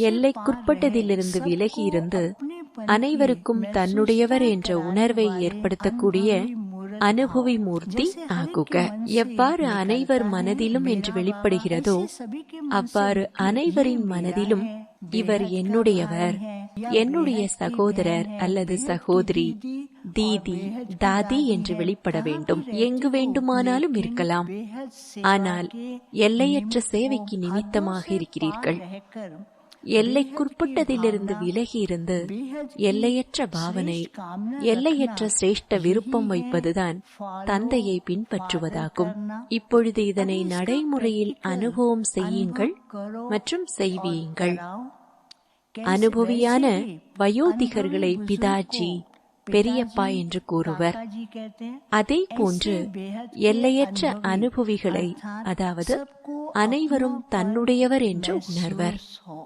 எல்லைக்குட்பட்டதிலிருந்து விலகி இருந்து அனைவருக்கும் தன்னுடையவர் என்ற உணர்வை ஏற்படுத்தக்கூடிய அனுபவி மூர்த்தி ஆகுக. எவ்வாறு அனைவர் மனதிலும் என்று வெளிப்படுகிறதோ அவ்வாறு அனைவரின் மனதிலும் இவர் என்னுடையவர், என்னுடைய சகோதரர் அல்லது சகோதரி, தீதி, தாதி என்று வெளிப்பட வேண்டும். எங்கு வேண்டுமானாலும் இருக்கலாம், ஆனால் எல்லையற்ற சேவைக்கு நிமித்தமாக இருக்கிறீர்கள். எல்லைக்குட்பட்டதிலிருந்து விலகி இருந்து எல்லையற்ற பாவனை, எல்லையற்ற சிரேஷ்ட விருப்பம் வைப்பதுதான் தந்தையை பின்பற்றுவதாகும். இப்பொழுது இதனை நடைமுறையில் அனுபவம் செய்யுங்கள் மற்றும் செய்வீங்கள். அனுபவியான வயோதிகர்களை பிதாஜி, பெரியப்பா என்று கூறுவர். அதே போன்று எல்லையற்ற அனுபவிகளை, அதாவது அனைவரும் தன்னுடையவர் என்று உணர்வர்.